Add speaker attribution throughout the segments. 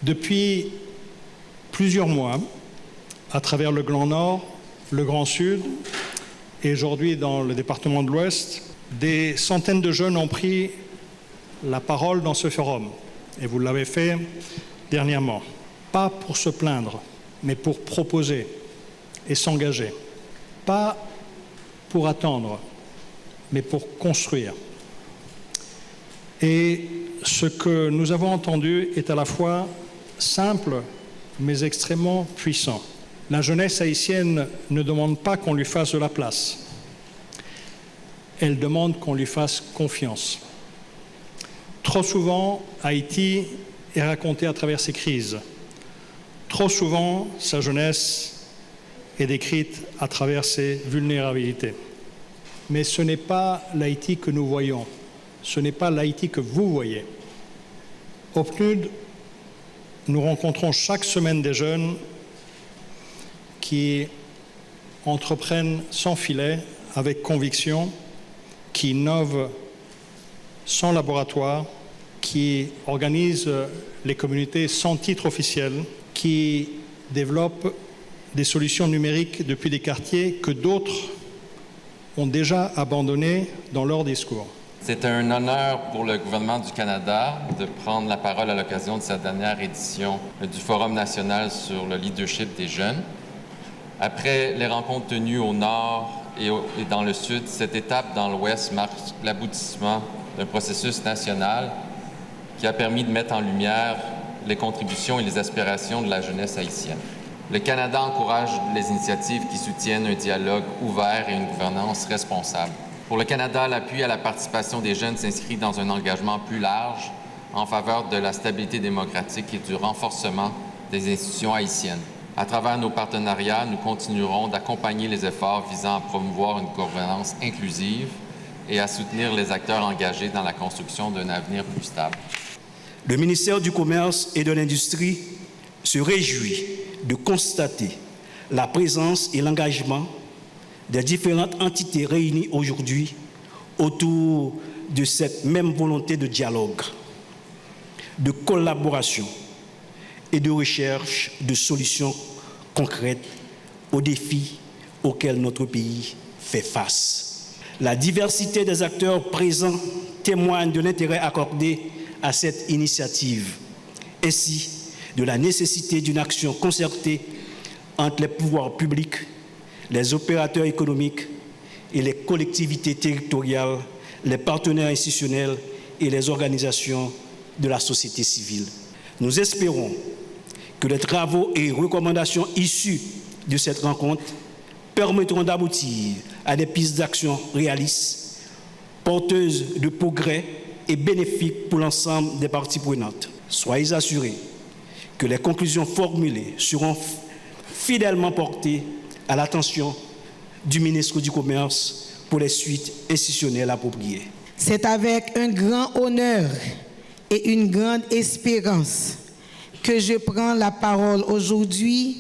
Speaker 1: Depuis plusieurs mois, à travers le Grand Nord, le Grand Sud et aujourd'hui dans le département de l'Ouest, des centaines de jeunes ont pris la parole dans ce forum. Et vous l'avez fait dernièrement. Pas pour se plaindre, mais pour proposer et s'engager. Pas pour attendre, mais pour construire. Et ce que nous avons entendu est à la fois simple, mais extrêmement puissant. La jeunesse haïtienne ne demande pas qu'on lui fasse de la place. Elle demande qu'on lui fasse confiance. Trop souvent, Haïti est raconté à travers ses crises. Trop souvent, sa jeunesse est décrite à travers ses vulnérabilités. Mais ce n'est pas l'Haïti que nous voyons. Ce n'est pas l'Haïti que vous voyez. Au PNUD, nous rencontrons chaque semaine des jeunes qui entreprennent sans filet, avec conviction, qui innovent sans laboratoire, qui organisent les communautés sans titre officiel, qui développent des solutions numériques depuis des quartiers que d'autres ont déjà abandonnés dans leur discours.
Speaker 2: C'est un honneur pour le gouvernement du Canada de prendre la parole à l'occasion de sa dernière édition du Forum national sur le leadership des jeunes. Après les rencontres tenues au nord et dans le sud, cette étape dans l'ouest marque l'aboutissement d'un processus national qui a permis de mettre en lumière les contributions et les aspirations de la jeunesse haïtienne. Le Canada encourage les initiatives qui soutiennent un dialogue ouvert et une gouvernance responsable. Pour le Canada, l'appui à la participation des jeunes s'inscrit dans un engagement plus large en faveur de la stabilité démocratique et du renforcement des institutions haïtiennes. À travers nos partenariats, nous continuerons d'accompagner les efforts visant à promouvoir une gouvernance inclusive et à soutenir les acteurs engagés dans la construction d'un avenir plus stable.
Speaker 3: Le ministère du Commerce et de l'Industrie se réjouit de constater la présence et l'engagement des différentes entités réunies aujourd'hui autour de cette même volonté de dialogue, de collaboration et de recherche de solutions concrètes aux défis auxquels notre pays fait face. La diversité des acteurs présents témoigne de l'intérêt accordé à cette initiative, ainsi de la nécessité d'une action concertée entre les pouvoirs publics, les opérateurs économiques et les collectivités territoriales, les partenaires institutionnels et les organisations de la société civile. Nous espérons que les travaux et recommandations issus de cette rencontre permettront d'aboutir à des pistes d'action réalistes, porteuses de progrès et bénéfiques pour l'ensemble des parties prenantes. Soyez assurés que les conclusions formulées seront fidèlement portées à l'attention du ministre du Commerce pour les suites institutionnelles appropriées.
Speaker 4: C'est avec un grand honneur et une grande espérance que je prends la parole aujourd'hui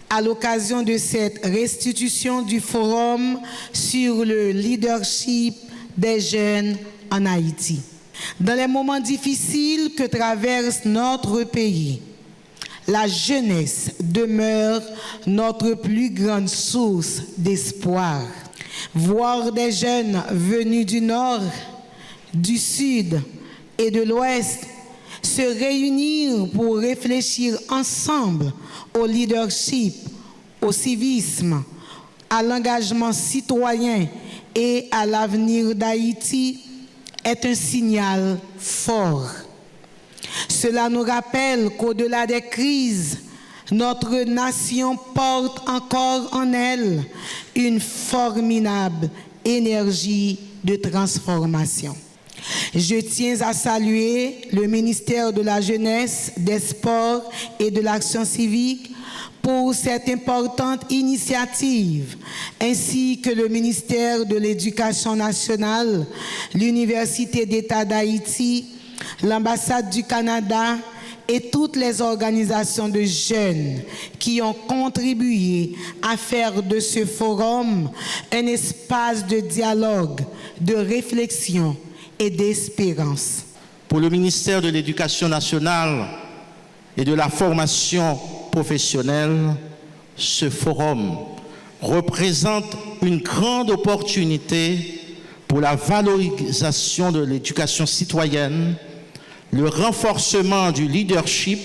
Speaker 4: à l'occasion de cette restitution du forum sur le leadership des jeunes en Haïti. Dans les moments difficiles que traverse notre pays, la jeunesse demeure notre plus grande source d'espoir. Voir des jeunes venus du Nord, du Sud et de l'Ouest se réunir pour réfléchir ensemble au leadership, au civisme, à l'engagement citoyen et à l'avenir d'Haïti est un signal fort. Cela nous rappelle qu'au-delà des crises, notre nation porte encore en elle une formidable énergie de transformation. Je tiens à saluer le ministère de la Jeunesse, des Sports et de l'Action civique pour cette importante initiative, ainsi que le ministère de l'Éducation nationale, l'Université d'État d'Haïti, l'ambassade du Canada et toutes les organisations de jeunes qui ont contribué à faire de ce forum un espace de dialogue, de réflexion et d'espérance.
Speaker 5: Pour le ministère de l'Éducation nationale et de la formation professionnelle, ce forum représente une grande opportunité pour la valorisation de l'éducation citoyenne, le renforcement du leadership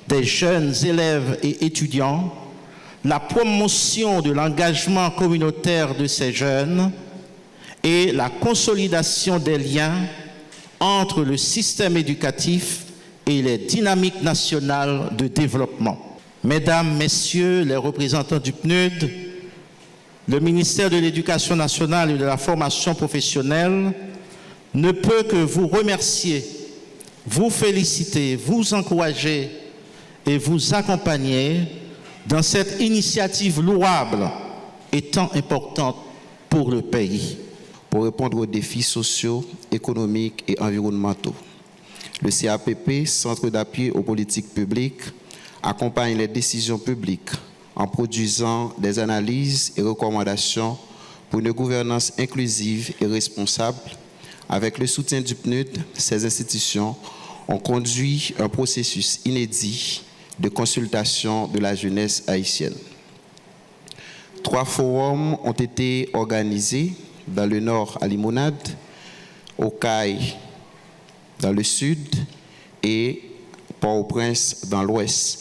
Speaker 5: des jeunes élèves et étudiants, la promotion de l'engagement communautaire de ces jeunes et la consolidation des liens entre le système éducatif et les dynamiques nationales de développement. Mesdames, Messieurs les représentants du PNUD, le ministère de l'Éducation nationale et de la formation professionnelle ne peut que vous remercier, vous féliciter, vous encourager et vous accompagner dans cette initiative louable et tant importante pour le pays.
Speaker 6: Pour répondre aux défis sociaux, économiques et environnementaux, le CAPP, Centre d'appui aux politiques publiques, accompagne les décisions publiques en produisant des analyses et recommandations pour une gouvernance inclusive et responsable. Avec le soutien du PNUD, ces institutions ont conduit un processus inédit de consultation de la jeunesse haïtienne. 3 forums ont été organisés dans le nord à Limonade, au Caille dans le sud et Port-au-Prince dans l'ouest.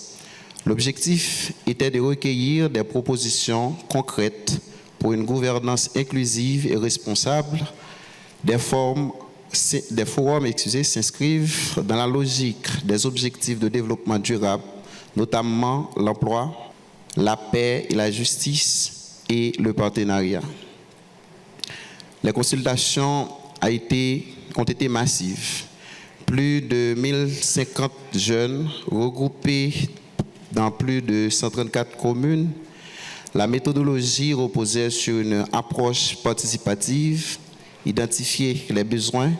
Speaker 6: L'objectif était de recueillir des propositions concrètes pour une gouvernance inclusive et responsable. Des forums s'inscrivent dans la logique des objectifs de développement durable, notamment l'emploi, la paix et la justice et le partenariat. Les consultations ont été massives. Plus de 1050 jeunes regroupés dans plus de 134 communes. La méthodologie reposait sur une approche participative, identifier les besoins,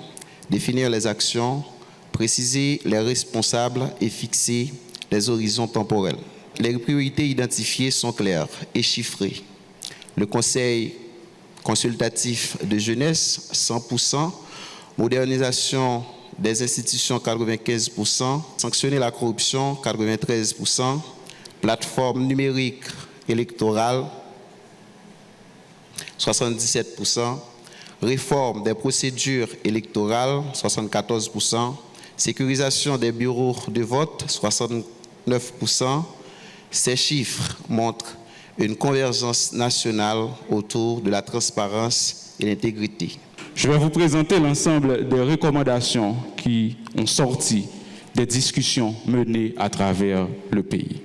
Speaker 6: définir les actions, préciser les responsables et fixer les horizons temporels. Les priorités identifiées sont claires et chiffrées. Le Conseil consultatif de jeunesse, 100%, modernisation des institutions, 95%, sanctionner la corruption, 93%, plateforme numérique électorale, 77%, réforme des procédures électorales, 74%, sécurisation des bureaux de vote, 69%. Ces chiffres montrent une convergence nationale autour de la transparence et l'intégrité.
Speaker 7: Je vais vous présenter l'ensemble des recommandations qui ont sorti des discussions menées à travers le pays.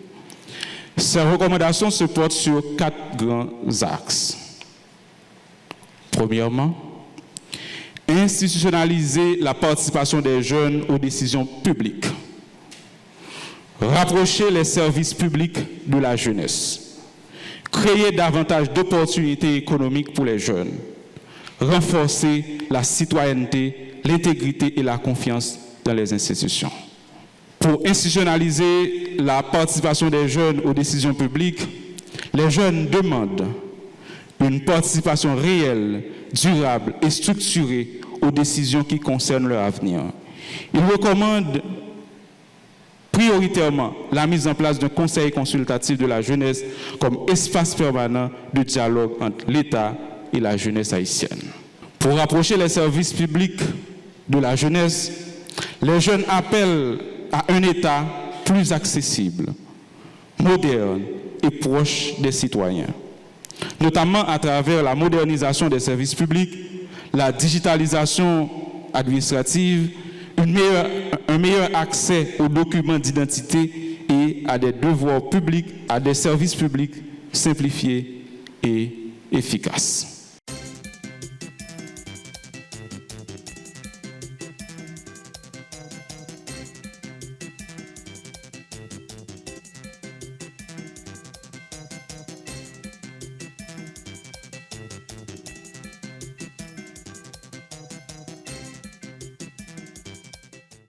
Speaker 7: Ces recommandations se portent sur 4 grands axes. Premièrement, institutionnaliser la participation des jeunes aux décisions publiques. Rapprocher les services publics de la jeunesse. Créer davantage d'opportunités économiques pour les jeunes. Renforcer la citoyenneté, l'intégrité et la confiance dans les institutions. Pour institutionnaliser la participation des jeunes aux décisions publiques, les jeunes demandent une participation réelle, durable et structurée aux décisions qui concernent leur avenir. Ils recommandent prioritairement la mise en place d'un conseil consultatif de la jeunesse comme espace permanent de dialogue entre l'État et la jeunesse haïtienne. Pour rapprocher les services publics de la jeunesse, les jeunes appellent à un État plus accessible, moderne et proche des citoyens, notamment à travers la modernisation des services publics, la digitalisation administrative, un meilleur accès aux documents d'identité et à des devoirs publics, à des services publics simplifiés et efficaces.